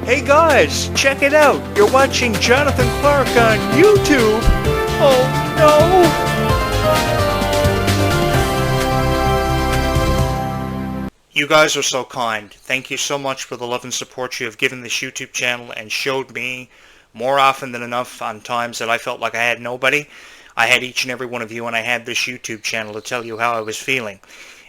Hey guys, check it out. You're watching Jonathan Clarke on YouTube. Oh no. You guys are so kind. Thank you so much for the love and support you have given this YouTube channel and showed me more often than enough on times that I felt like I had nobody. I had each and every one of you, and I had this YouTube channel to tell you how I was feeling.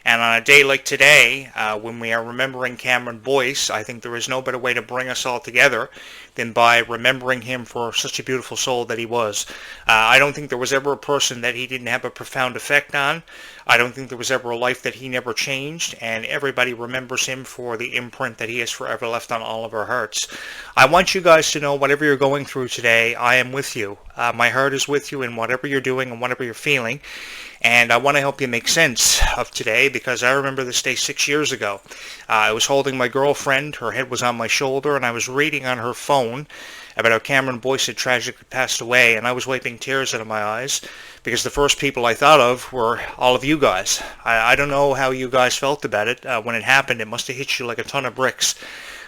And on a day like today, when we are remembering Cameron Boyce, I think there is no better way to bring us all together than by remembering him for such a beautiful soul that he was. I don't think there was ever a person that he didn't have a profound effect on. I don't think there was ever a life that he never changed, and everybody remembers him for the imprint that he has forever left on all of our hearts. I want you guys to know, whatever you're going through today, I am with you. My heart is with you in whatever you're doing and whatever you're feeling. And I want to help you make sense of today, because I remember this day 6 years ago. I was holding my girlfriend, her head was on my shoulder, and I was reading on her phone about how Cameron Boyce had tragically passed away, and I was wiping tears out of my eyes, because the first people I thought of were all of you guys. I don't know how you guys felt about it. When it happened, it must have hit you like a ton of bricks,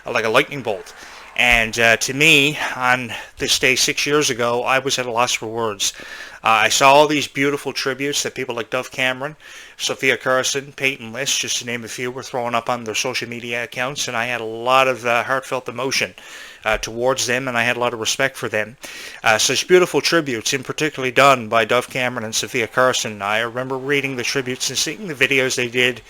like a lightning bolt. And to me, on this day 6 years ago, I was at a loss for words. I saw all these beautiful tributes that people like Dove Cameron, Sophia Carson, Peyton List, just to name a few, were throwing up on their social media accounts, and I had a lot of heartfelt emotion towards them, and I had a lot of respect for them. Such beautiful tributes, in particular done by Dove Cameron and Sophia Carson. I remember reading the tributes and seeing the videos they did,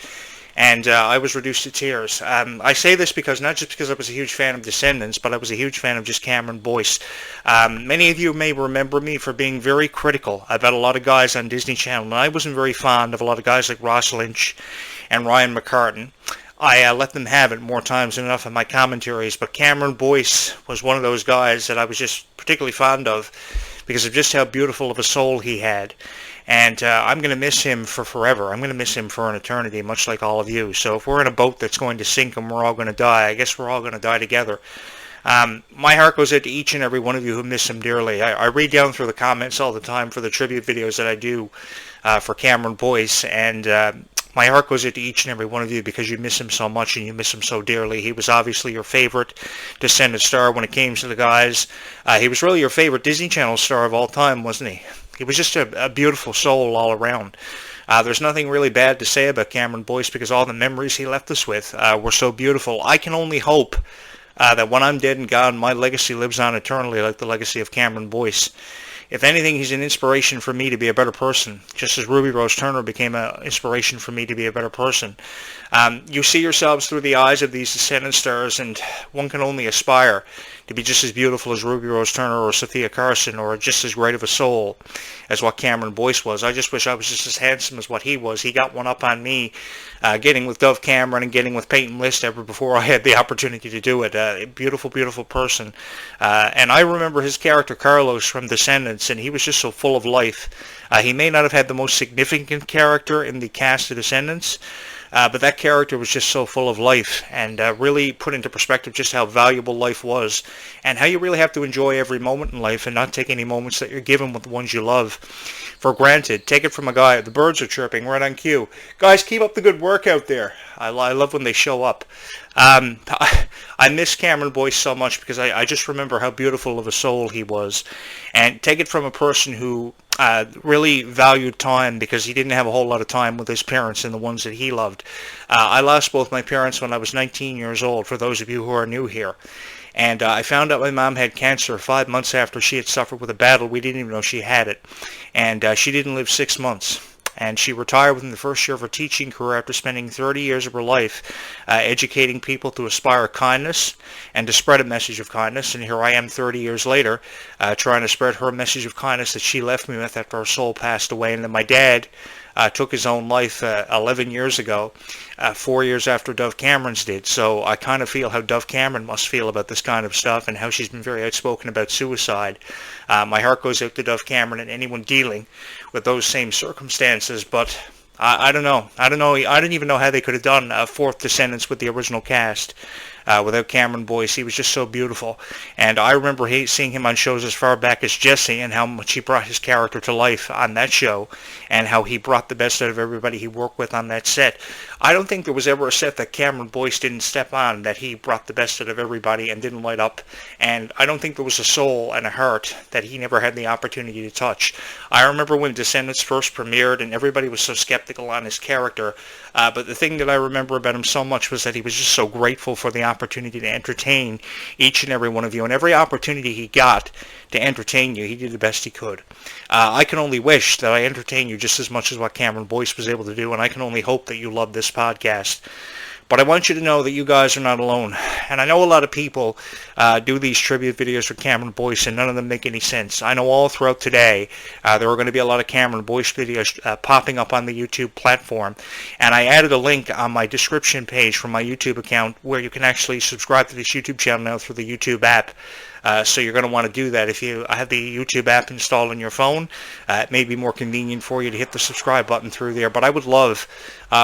and I was reduced to tears. I say this because not just because I was a huge fan of Descendants, but I was a huge fan of just Cameron Boyce. Many of you may remember me for being very critical about a lot of guys on Disney Channel, and I wasn't very fond of a lot of guys like Ross Lynch and Ryan McCartan. I let them have it more times than enough in my commentaries, but Cameron Boyce was one of those guys that I was just particularly fond of because of just how beautiful of a soul he had. And I'm going to miss him for forever. I'm going to miss him for an eternity, much like all of you. So if we're in a boat that's going to sink and we're all going to die, I guess we're all going to die together. My heart goes out to each and every one of you who miss him dearly. I read down through the comments all the time for the tribute videos that I do for Cameron Boyce, and my heart goes out to each and every one of you because you miss him so much and you miss him so dearly. He was obviously your favorite Descendant star when it came to the guys. He was really your favorite Disney Channel star of all time, wasn't he? He was just a beautiful soul all around. There's nothing really bad to say about Cameron Boyce because all the memories he left us with were so beautiful. I can only hope that when I'm dead and gone, my legacy lives on eternally like the legacy of Cameron Boyce. If anything, he's an inspiration for me to be a better person, just as Ruby Rose Turner became an inspiration for me to be a better person. You see yourselves through the eyes of these Descendant stars, and one can only aspire to be just as beautiful as Ruby Rose Turner or Sophia Carson, or just as great of a soul as what Cameron Boyce was. I just wish I was just as handsome as what he was. He got one up on me getting with Dove Cameron and getting with Peyton List ever before I had the opportunity to do it. A beautiful, beautiful person. And I remember his character Carlos from Descendants, and he was just so full of life. He may not have had the most significant character in the cast of Descendants, but that character was just so full of life and really put into perspective just how valuable life was and how you really have to enjoy every moment in life and not take any moments that you're given with the ones you love for granted. Take it from a guy. The birds are chirping right on cue. Guys, keep up the good work out there. I love when they show up. I miss Cameron Boyce so much because I just remember how beautiful of a soul he was. And take it from a person who really valued time because he didn't have a whole lot of time with his parents and the ones that he loved. I lost both my parents when I was 19 years old, for those of you who are new here. And I found out my mom had cancer 5 months after she had suffered with a battle. We didn't even know she had it. And she didn't live 6 months. And she retired within the first year of her teaching career after spending 30 years of her life educating people to aspire kindness and to spread a message of kindness. And here I am 30 years later trying to spread her message of kindness that she left me with after her soul passed away. And then my dad took his own life 11 years ago, 4 years after Dove Cameron's did. So I kind of feel how Dove Cameron must feel about this kind of stuff and how she's been very outspoken about suicide. My heart goes out to Dove Cameron and anyone dealing with those same circumstances, but I don't know. I don't even know how they could have done a fourth Descendants with the original cast. without Cameron Boyce. He was just so beautiful. And I remember seeing him on shows as far back as Jesse, and how much he brought his character to life on that show, and how he brought the best out of everybody he worked with on that set. I don't think there was ever a set that Cameron Boyce didn't step on that he brought the best out of everybody and didn't light up. And I don't think there was a soul and a heart that he never had the opportunity to touch. I remember when Descendants first premiered and everybody was so skeptical on his character, but the thing that I remember about him so much was that he was just so grateful for the opportunity to entertain each and every one of you. And every opportunity he got to entertain you, he did the best he could. I can only wish that I entertain you just as much as what Cameron Boyce was able to do, and I can only hope that you love this podcast. But I want you to know that you guys are not alone. And I know a lot of people do these tribute videos for Cameron Boyce, and none of them make any sense. I know all throughout today there are going to be a lot of Cameron Boyce videos popping up on the YouTube platform. And I added a link on my description page from my YouTube account where you can actually subscribe to this YouTube channel now through the YouTube app. So you're going to want to do that. If you have the YouTube app installed on your phone, it may be more convenient for you to hit the subscribe button through there. But I would love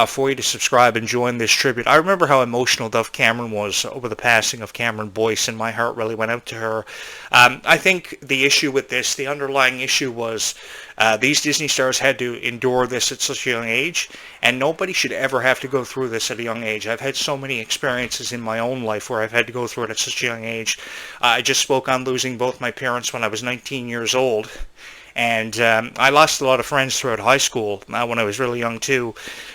for you to subscribe and join this tribute. I remember how emotional Dove Cameron was over the passing of Cameron Boyce, and my heart really went out to her. I think the issue with this, the underlying issue was these Disney stars had to endure this at such a young age, and nobody should ever have to go through this at a young age. I've had so many experiences in my own life where I've had to go through it at such a young age. I just spoke on losing both my parents when I was 19 years old. And I lost a lot of friends throughout high school when I was really young too.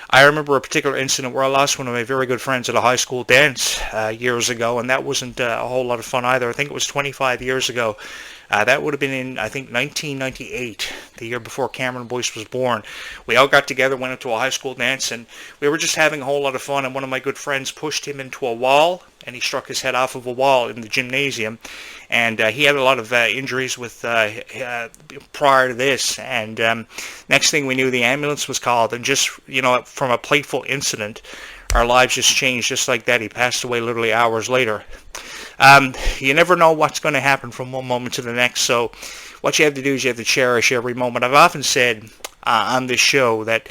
I remember a particular incident where I lost one of my very good friends at a high school dance years ago, and that wasn't a whole lot of fun either. I think it was 25 years ago. That would have been in, I think, 1998, the year before Cameron Boyce was born. We all got together, went into a high school dance, and we were just having a whole lot of fun, and one of my good friends pushed him into a wall, and he struck his head off of a wall in the gymnasium. And he had a lot of injuries with prior to this, and next thing we knew, the ambulance was called, and just, from a playful incident, our lives just changed just like that. He passed away literally hours later. You never know what's going to happen from one moment to the next, so what you have to do is you have to cherish every moment. I've often said on this show that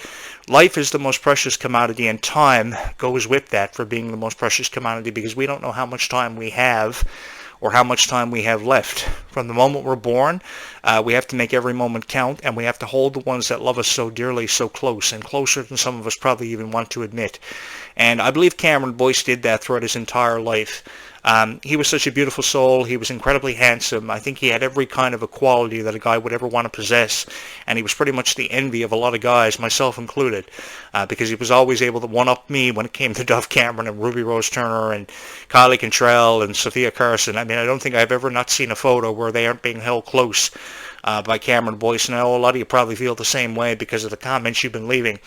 life is the most precious commodity, and time goes with that for being the most precious commodity, because we don't know how much time we have or how much time we have left. From the moment we're born, we have to make every moment count, and we have to hold the ones that love us so dearly so close, and closer than some of us probably even want to admit. And I believe Cameron Boyce did that throughout his entire life. He was such a beautiful soul. He was incredibly handsome. I think he had every kind of a quality that a guy would ever want to possess, and he was pretty much the envy of a lot of guys, myself included, because he was always able to one-up me when it came to Dove Cameron and Ruby Rose Turner and Kylie Cantrell and Sophia Carson. I mean, I don't think I've ever not seen a photo where they aren't being held close by Cameron Boyce, and I know a lot of you probably feel the same way because of the comments you've been leaving.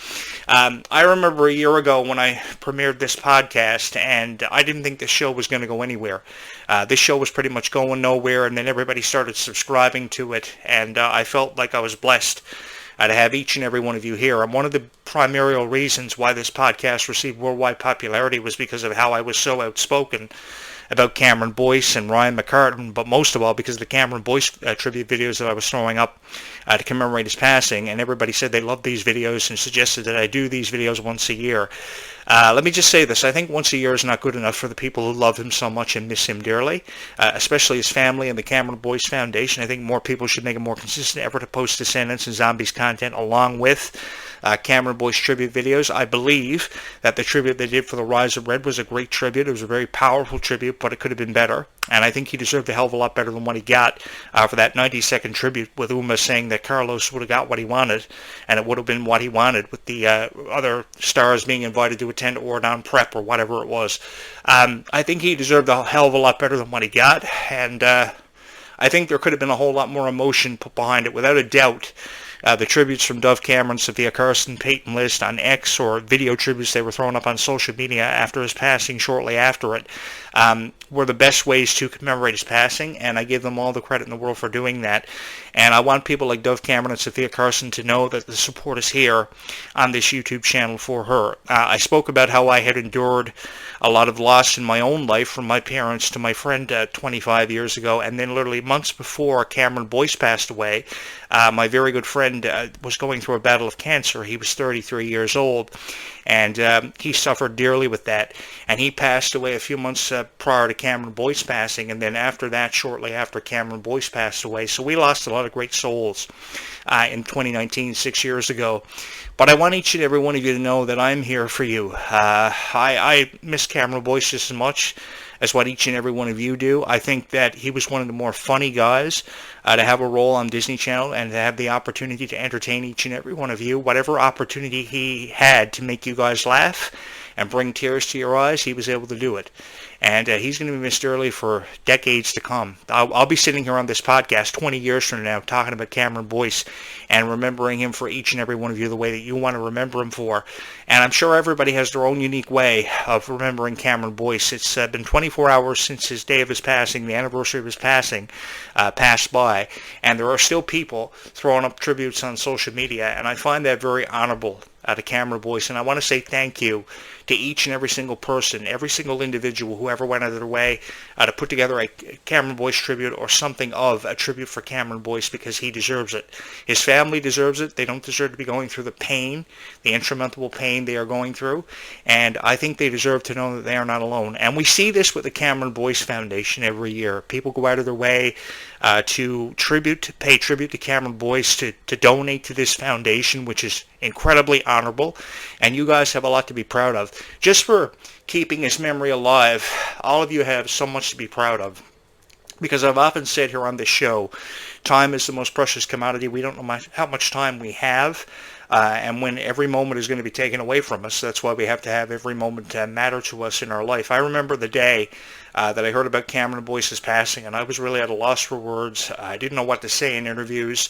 I remember a year ago when I premiered this podcast, and I didn't think this show was going to go anywhere. This show was pretty much going nowhere, and then everybody started subscribing to it, and I felt like I was blessed to have each and every one of you here. And one of the primary reasons why this podcast received worldwide popularity was because of how I was so outspoken about Cameron Boyce and Ryan McCartan, but most of all because of the Cameron Boyce tribute videos that I was throwing up to commemorate his passing, and everybody said they loved these videos and suggested that I do these videos once a year. Let me just say this. I think once a year is not good enough for the people who love him so much and miss him dearly, especially his family and the Cameron Boyce Foundation. I think more people should make a more consistent effort to post Descendants and Zombies content along with Cameron Boyce tribute videos. I believe that the tribute they did for The Rise of Red was a great tribute. It was a very powerful tribute, but it could have been better. And I think he deserved a hell of a lot better than what he got for that 90-second tribute with Uma saying that Carlos would have got what he wanted, and it would have been what he wanted, with the other stars being invited to attend Ordon Prep or whatever it was. I think he deserved a hell of a lot better than what he got, and I think there could have been a whole lot more emotion put behind it. Without a doubt, the tributes from Dove Cameron, Sophia Carson, Peyton List on X, or video tributes they were throwing up on social media after his passing, shortly after it, were the best ways to commemorate his passing, and I give them all the credit in the world for doing that. And I want people like Dove Cameron and Sophia Carson to know that the support is here on this YouTube channel for her. I spoke about how I had endured a lot of loss in my own life, from my parents to my friend 25 years ago, and then literally months before Cameron Boyce passed away, my very good friend friend was going through a battle of cancer. He was 33 years old, and he suffered dearly with that. And he passed away a few months prior to Cameron Boyce passing, and then after that, shortly after Cameron Boyce passed away. So we lost a lot of great souls in 2019, 6 years ago. But I want each and every one of you to know that I'm here for you. I miss Cameron Boyce just as much as what each and every one of you do. I think that he was one of the more funny guys to have a role on Disney Channel and to have the opportunity to entertain each and every one of you. Whatever opportunity he had to make you guys laugh and bring tears to your eyes, he was able to do it. And he's going to be missed dearly for decades to come. I'll be sitting here on this podcast 20 years from now talking about Cameron Boyce and remembering him for each and every one of you the way that you want to remember him for. And I'm sure everybody has their own unique way of remembering Cameron Boyce. It's been 24 hours since his day of his passing, the anniversary of his passing, passed by. And there are still people throwing up tributes on social media. And I find that very honorable to Cameron Boyce. And I want to say thank you to each and every single person, every single individual who ever went out of their way to put together a Cameron Boyce tribute or something of a tribute for Cameron Boyce, because he deserves it. His family deserves it. They don't deserve to be going through the pain, the insurmountable pain they are going through, and I think they deserve to know that they are not alone. And we see this with the Cameron Boyce Foundation every year. People go out of their way to pay tribute to Cameron Boyce, to donate to this foundation, which is incredibly honorable, and you guys have a lot to be proud of. Just for keeping his memory alive, all of you have so much to be proud of. Because I've often said here on this show, time is the most precious commodity. We don't know how much time we have, and when every moment is going to be taken away from us, that's why we have to have every moment matter to us in our life. I remember the day that I heard about Cameron Boyce's passing, and I was really at a loss for words. I didn't know what to say in interviews.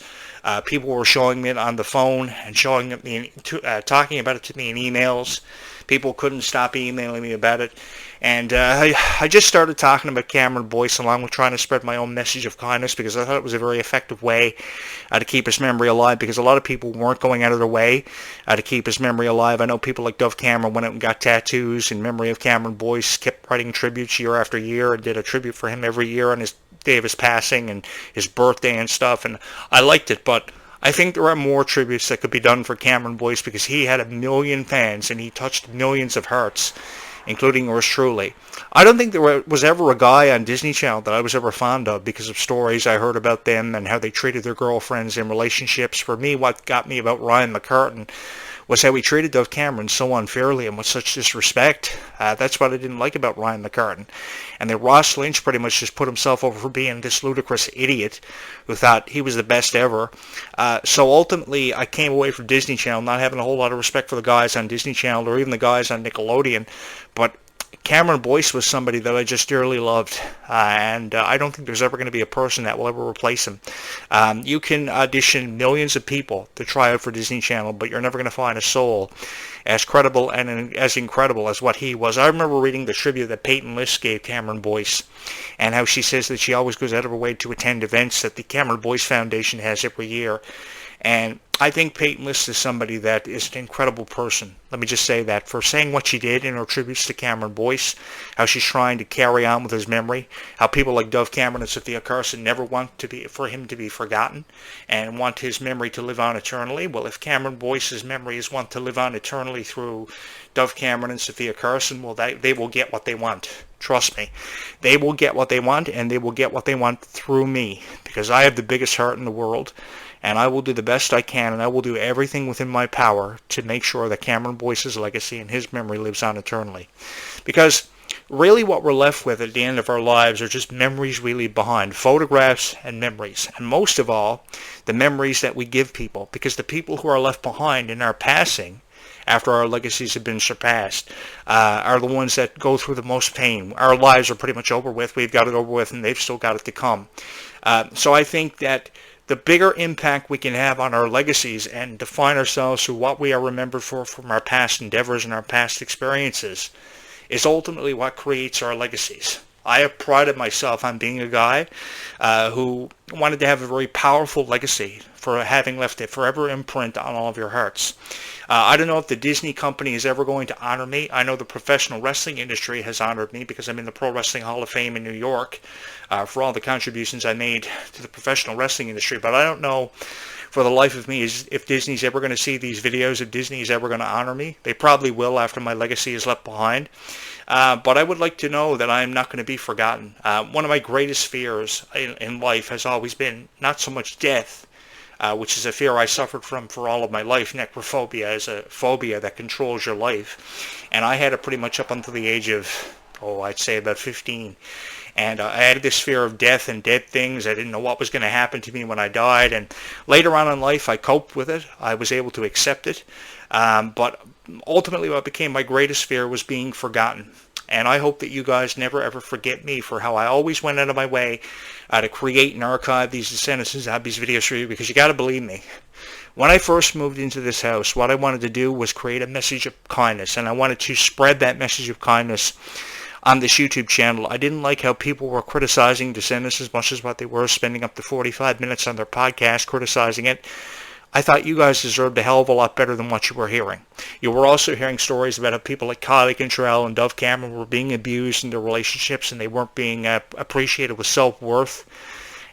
People were showing me it on the phone and talking about it to me in emails. People couldn't stop emailing me about it. And I just started talking about Cameron Boyce along with trying to spread my own message of kindness, because I thought it was a very effective way to keep his memory alive, because a lot of people weren't going out of their way to keep his memory alive. I know people like Dove Cameron went out and got tattoos in memory of Cameron Boyce, kept writing tributes year after year, and did a tribute for him every year on his day of his passing and his birthday and stuff, and I liked it. But I think there are more tributes that could be done for Cameron Boyce, because he had 1 million fans and he touched millions of hearts, including yours truly. I don't think there was ever a guy on Disney Channel that I was ever fond of because of stories I heard about them and how they treated their girlfriends in relationships. For me, what got me about Ryan McCartan was how he treated Dove Cameron so unfairly and with such disrespect. That's what I didn't like about Ryan McCartan. And then Ross Lynch pretty much just put himself over for being this ludicrous idiot who thought he was the best ever. So ultimately, I came away from Disney Channel not having a whole lot of respect for the guys on Disney Channel or even the guys on Nickelodeon. But Cameron Boyce was somebody that I just dearly loved, and I don't think there's ever going to be a person that will ever replace him. You can audition millions of people to try out for Disney Channel, but you're never going to find a soul as credible and as incredible as what he was. I remember reading the tribute that Peyton List gave Cameron Boyce, and how she says that she always goes out of her way to attend events that the Cameron Boyce Foundation has every year. And I think Peyton List is somebody that is an incredible person. Let me just say that, for saying what she did in her tributes to Cameron Boyce, how she's trying to carry on with his memory, how people like Dove Cameron and Sophia Carson never want for him to be forgotten and want his memory to live on eternally. Well, if Cameron Boyce's memory is one to live on eternally through Dove Cameron and Sophia Carson, well, they will get what they want. Trust me. They will get what they want, and they will get what they want through me, because I have the biggest heart in the world. And I will do the best I can, and I will do everything within my power to make sure that Cameron Boyce's legacy and his memory lives on eternally. Because really what we're left with at the end of our lives are just memories we leave behind, photographs and memories. And most of all, the memories that we give people, because the people who are left behind in our passing, after our legacies have been surpassed, are the ones that go through the most pain. Our lives are pretty much over with. We've got it over with, and they've still got it to come. So I think that the bigger impact we can have on our legacies and define ourselves through what we are remembered for from our past endeavors and our past experiences is ultimately what creates our legacies. I have prided myself on being a guy who wanted to have a very powerful legacy for having left a forever imprint on all of your hearts. I don't know if the Disney company is ever going to honor me. I know the professional wrestling industry has honored me because I'm in the Pro Wrestling Hall of Fame in New York for all the contributions I made to the professional wrestling industry. But I don't know for the life of me is if Disney's ever going to see these videos, if Disney is ever going to honor me. They probably will after my legacy is left behind. But I would like to know that I'm not going to be forgotten. One of my greatest fears in life has always been not so much death, which is a fear I suffered from for all of my life. Necrophobia is a phobia that controls your life. And I had it pretty much up until the age of, I'd say about 15. And I had this fear of death and dead things. I didn't know what was going to happen to me when I died. And later on in life, I coped with it. I was able to accept it. But ultimately, what became my greatest fear was being forgotten. And I hope that you guys never ever forget me for how I always went out of my way to create and archive these Descendants and Zombies videos for you, because you got to believe me. When I first moved into this house, what I wanted to do was create a message of kindness, and I wanted to spread that message of kindness on this YouTube channel. I didn't like how people were criticizing Descendants as much as what they were spending up to 45 minutes on their podcast criticizing it. I thought you guys deserved a hell of a lot better than what you were hearing. You were also hearing stories about how people like Clarke and Dove Cameron were being abused in their relationships and they weren't being appreciated with self-worth.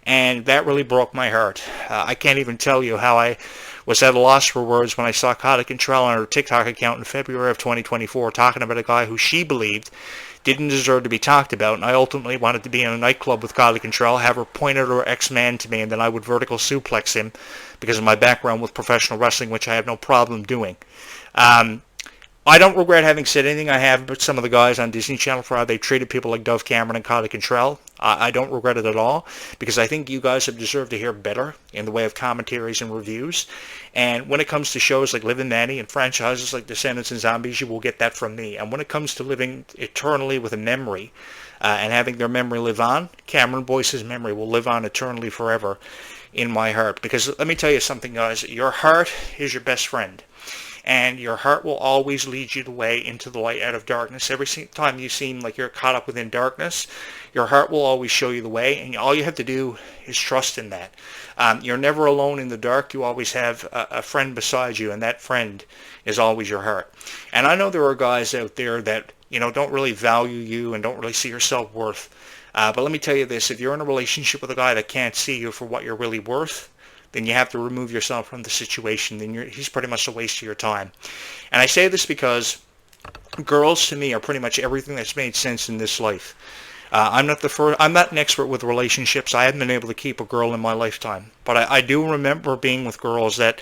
And that really broke my heart. I can't even tell you how I was at a loss for words when I saw Clarke on her TikTok account in February of 2024 talking about a guy who she believed didn't deserve to be talked about, and I ultimately wanted to be in a nightclub with Clarke, have her point out her ex-man to me, and then I would vertical suplex him because of my background with professional wrestling, which I have no problem doing. I don't regret having said anything I have about some of the guys on Disney Channel for how they treated people like Dove Cameron and Clarke. I don't regret it at all, because I think you guys have deserved to hear better in the way of commentaries and reviews. And when it comes to shows like Liv and Maddie and franchises like Descendants and Zombies, you will get that from me. And when it comes to living eternally with a memory and having their memory live on, Cameron Boyce's memory will live on eternally forever in my heart. Because let me tell you something, guys. Your heart is your best friend. And your heart will always lead you the way into the light out of darkness. Every time you seem like you're caught up within darkness, your heart will always show you the way, and all you have to do is trust in that. You're never alone in the dark. You always have a friend beside you, and that friend is always your heart. And I know there are guys out there that don't really value you and don't really see your self-worth. But let me tell you this, if you're in a relationship with a guy that can't see you for what you're really worth, then you have to remove yourself from the situation. Then he's pretty much a waste of your time. And I say this because girls to me are pretty much everything that's made sense in this life. I'm not an expert with relationships. I haven't been able to keep a girl in my lifetime. But I do remember being with girls that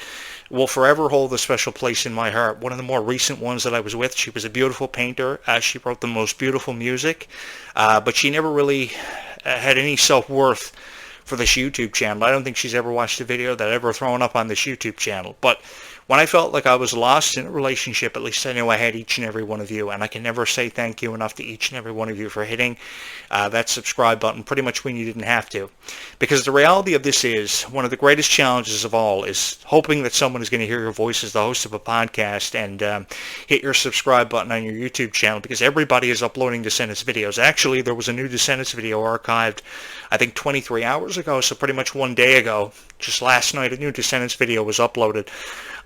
will forever hold a special place in my heart. One of the more recent ones that I was with, she was a beautiful painter. She wrote the most beautiful music. But she never really had any self-worth for this YouTube channel. I don't think she's ever watched a video that I've ever thrown up on this YouTube channel. But when I felt like I was lost in a relationship, at least I knew I had each and every one of you. And I can never say thank you enough to each and every one of you for hitting that subscribe button pretty much when you didn't have to. Because the reality of this is, one of the greatest challenges of all is hoping that someone is going to hear your voice as the host of a podcast and hit your subscribe button on your YouTube channel, because everybody is uploading Descendants videos. Actually, there was a new Descendants video archived, I think 23 hours ago, so pretty much one day ago. Just last night, a new Descendants video was uploaded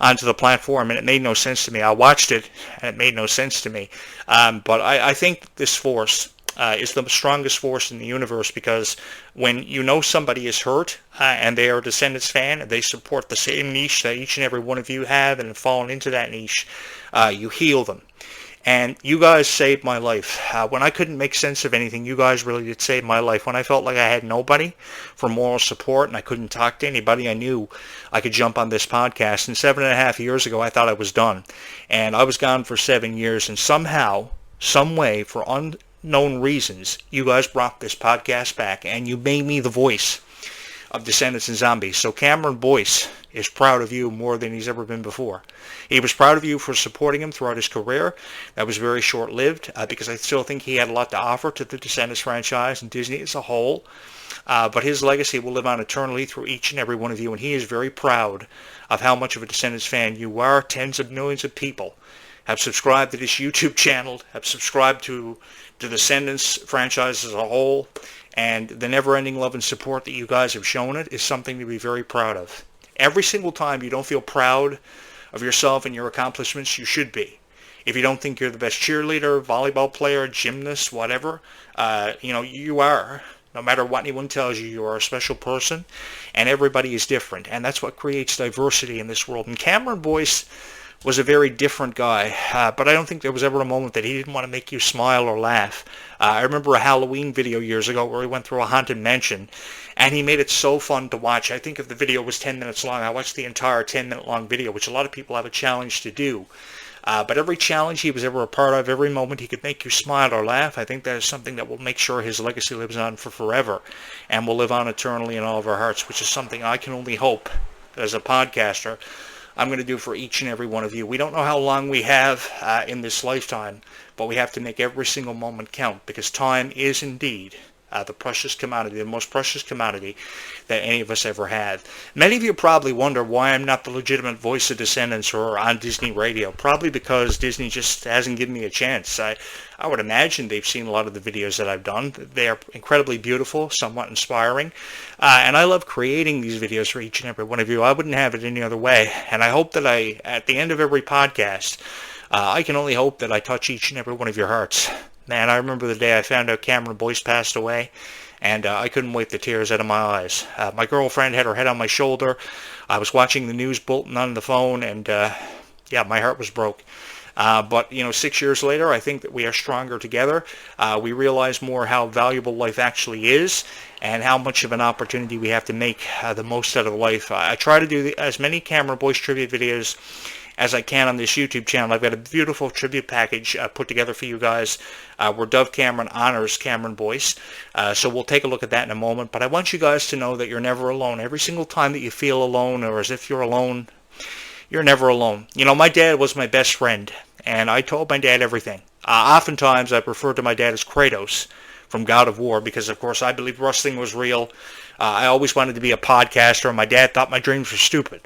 onto the platform, and it made no sense to me. I watched it, and it made no sense to me. But I think this force is the strongest force in the universe, because when you know somebody is hurt and they are a Descendants fan and they support the same niche that each and every one of you have and have fallen into that niche, you heal them. And you guys saved my life. When I couldn't make sense of anything, you guys really did save my life. When I felt like I had nobody for moral support and I couldn't talk to anybody, I knew I could jump on this podcast. And 7.5 years ago, I thought I was done. And I was gone for 7 years. And somehow, some way, for unknown reasons, you guys brought this podcast back. And you made me the voice of Descendants and Zombies. So Cameron Boyce is proud of you more than he's ever been before. He was proud of you for supporting him throughout his career. That was very short-lived because I still think he had a lot to offer to the Descendants franchise and Disney as a whole. But his legacy will live on eternally through each and every one of you, and he is very proud of how much of a Descendants fan you are. Tens of millions of people have subscribed to this YouTube channel, have subscribed to the Descendants franchise as a whole, And the never-ending love and support that you guys have shown it is something to be very proud of. Every single time you don't feel proud of yourself and your accomplishments, you should be. If you don't think you're the best cheerleader, volleyball player, gymnast, whatever, you are. No matter what anyone tells you, you are a special person, and everybody is different. And that's what creates diversity in this world. And Cameron Boyce was a very different guy, but I don't think there was ever a moment that he didn't want to make you smile or laugh. I remember a Halloween video years ago where he went through a haunted mansion, and he made it so fun to watch. I think if the video was 10 minutes long, I watched the entire 10-minute long video, which a lot of people have a challenge to do. But every challenge he was ever a part of, every moment he could make you smile or laugh, I think that is something that will make sure his legacy lives on for forever and will live on eternally in all of our hearts, which is something I can only hope that as a podcaster I'm going to do for each and every one of you. We don't know how long we have in this lifetime, but we have to make every single moment count, because time is indeed the precious commodity, the most precious commodity that any of us ever had. Many of you probably wonder why I'm not the legitimate voice of Descendants or on Disney radio. Probably because Disney just hasn't given me a chance. I would imagine they've seen a lot of the videos that I've done. They are incredibly beautiful, somewhat inspiring, and I love creating these videos for each and every one of you. I wouldn't have it any other way, and I hope that at the end of every podcast, I can only hope that I touch each and every one of your hearts. Man, I remember the day I found out Cameron Boyce passed away, and I couldn't wipe the tears out of my eyes. My girlfriend had her head on my shoulder. I was watching the news bulletin on the phone, and my heart was broke. But 6 years later, I think that we are stronger together. We realize more how valuable life actually is, and how much of an opportunity we have to make the most out of life. I try to do as many Cameron Boyce tribute videos as I can on this YouTube channel. I've got a beautiful tribute package put together for you guys where Dove Cameron honors Cameron Boyce. So we'll take a look at that in a moment. But I want you guys to know that you're never alone. Every single time that you feel alone or as if you're alone, you're never alone. My dad was my best friend, and I told my dad everything. Oftentimes I refer to my dad as Kratos from God of War, because of course I believe wrestling was real. I always wanted to be a podcaster, and my dad thought my dreams were stupid.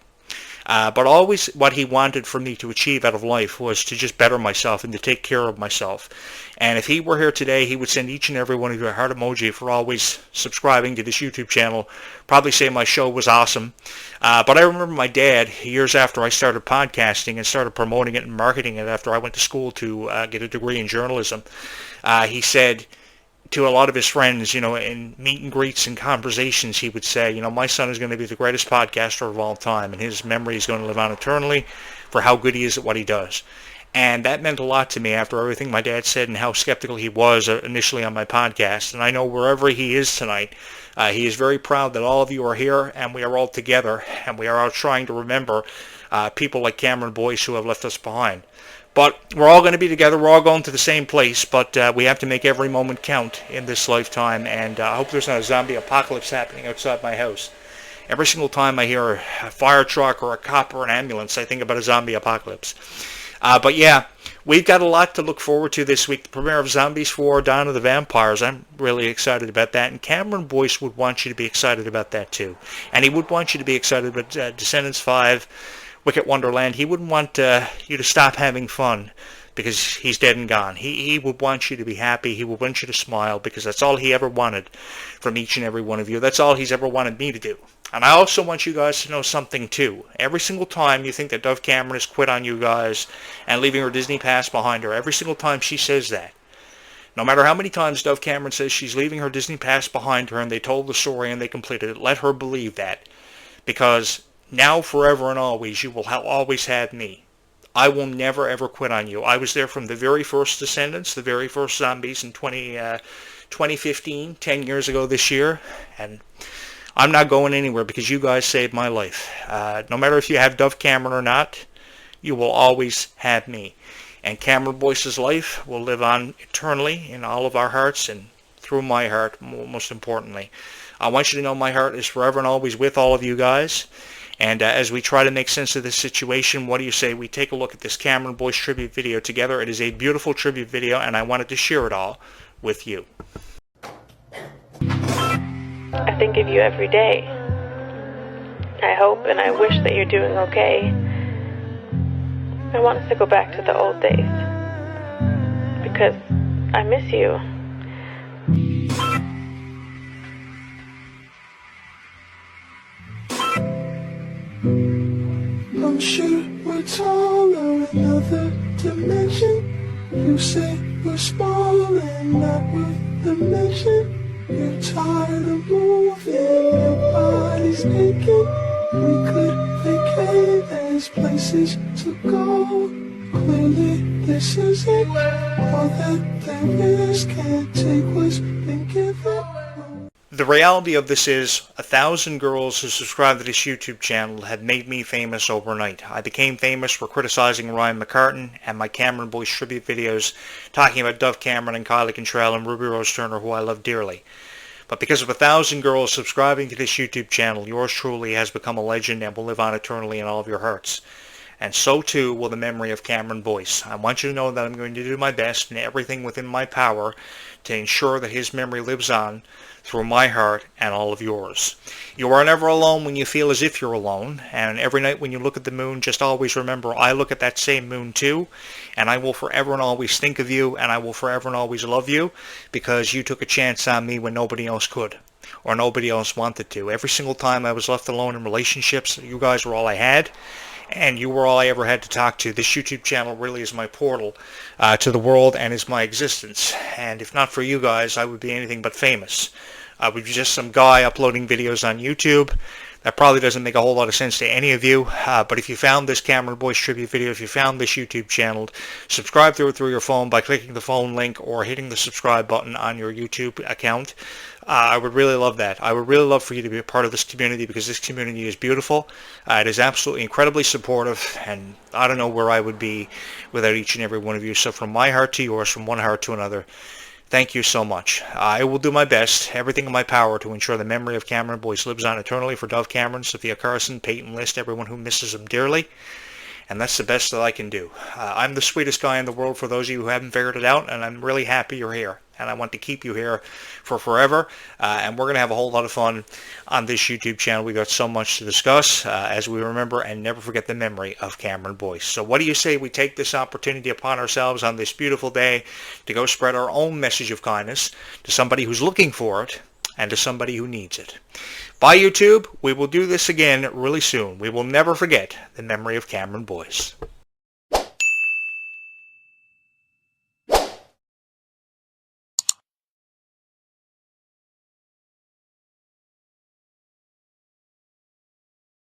But always what he wanted for me to achieve out of life was to just better myself and to take care of myself. And if he were here today, he would send each and every one of you a heart emoji for always subscribing to this YouTube channel, probably say my show was awesome. But I remember my dad, years after I started podcasting and started promoting it and marketing it after I went to school to get a degree in journalism, he said to a lot of his friends, in meet and greets and conversations, he would say, my son is going to be the greatest podcaster of all time, and his memory is going to live on eternally for how good he is at what he does. And that meant a lot to me after everything my dad said and how skeptical he was initially on my podcast. And I know wherever he is tonight, he is very proud that all of you are here, and we are all together, and we are all trying to remember people like Cameron Boyce who have left us behind. But we're all going to be together. We're all going to the same place, but we have to make every moment count in this lifetime, and I hope there's not a zombie apocalypse happening outside my house. Every single time I hear a fire truck or a cop or an ambulance, I think about a zombie apocalypse. But yeah, we've got a lot to look forward to this week. The premiere of Zombies 4, Dawn of the Vampires. I'm really excited about that, and Cameron Boyce would want you to be excited about that too. And he would want you to be excited about Descendants 5, Wicked Wonderland. He wouldn't want you to stop having fun because he's dead and gone. He would want you to be happy. He would want you to smile, because that's all he ever wanted from each and every one of you. That's all he's ever wanted me to do. And I also want you guys to know something too. Every single time you think that Dove Cameron has quit on you guys and leaving her Disney past behind her, every single time she says that, no matter how many times Dove Cameron says she's leaving her Disney past behind her and they told the story and they completed it, let her believe that. Because now, forever and always, you will always have me. I will never, ever quit on you. I was there from the very first Descendants, the very first Zombies in 2015, 10 years ago this year. And I'm not going anywhere because you guys saved my life. No matter if you have Dove Cameron or not, you will always have me. And Cameron Boyce's life will live on eternally in all of our hearts and through my heart, most importantly. I want you to know my heart is forever and always with all of you guys. And as we try to make sense of this situation, what do you say we take a look at this Cameron Boyce tribute video together? It is a beautiful tribute video, and I wanted to share it all with you. I think of you every day. I hope and I wish that you're doing okay. I want us to go back to the old days, because I miss you. I'm sure we're taller in other dimension. You say we're small and not worth the mention. You're tired of moving, your body's aching. We could vacate, there's places to go. Clearly this isn't all that there is. Can't take what's been given. The reality of this is 1,000 girls who subscribed to this YouTube channel had made me famous overnight. I became famous for criticizing Ryan McCartan and my Cameron Boyce tribute videos talking about Dove Cameron and Kylie Contrail and Ruby Rose Turner, who I love dearly. But because of 1,000 girls subscribing to this YouTube channel, yours truly has become a legend and will live on eternally in all of your hearts. And so too will the memory of Cameron Boyce. I want you to know that I'm going to do my best and everything within my power to ensure that his memory lives on through my heart and all of yours. You are never alone when you feel as if you're alone, and every night when you look at the moon, just always remember I look at that same moon too, and I will forever and always think of you, and I will forever and always love you, because you took a chance on me when nobody else could, or nobody else wanted to. Every single time I was left alone in relationships, you guys were all I had, and you were all I ever had to talk to. This YouTube channel really is my portal to the world and is my existence. And if not for you guys, I would be anything but famous. I would be just some guy uploading videos on YouTube. That probably doesn't make a whole lot of sense to any of you, but if you found this Cameron Boyce tribute video, if you found this YouTube channel, subscribe through your phone by clicking the phone link or hitting the subscribe button on your YouTube account. I would really love that. I would really love for you to be a part of this community, because this community is beautiful. It is absolutely incredibly supportive, and I don't know where I would be without each and every one of you. So from my heart to yours, from one heart to another, thank you so much. I will do my best, everything in my power, to ensure the memory of Cameron Boyce lives on eternally for Dove Cameron, Sophia Carson, Peyton List, everyone who misses him dearly. And that's the best that I can do. I'm the sweetest guy in the world for those of you who haven't figured it out, and I'm really happy you're here. And I want to keep you here for forever. And we're going to have a whole lot of fun on this YouTube channel. We got so much to discuss as we remember and never forget the memory of Cameron Boyce. So what do you say we take this opportunity upon ourselves on this beautiful day to go spread our own message of kindness to somebody who's looking for it and to somebody who needs it. Bye, YouTube. We will do this again really soon. We will never forget the memory of Cameron Boyce.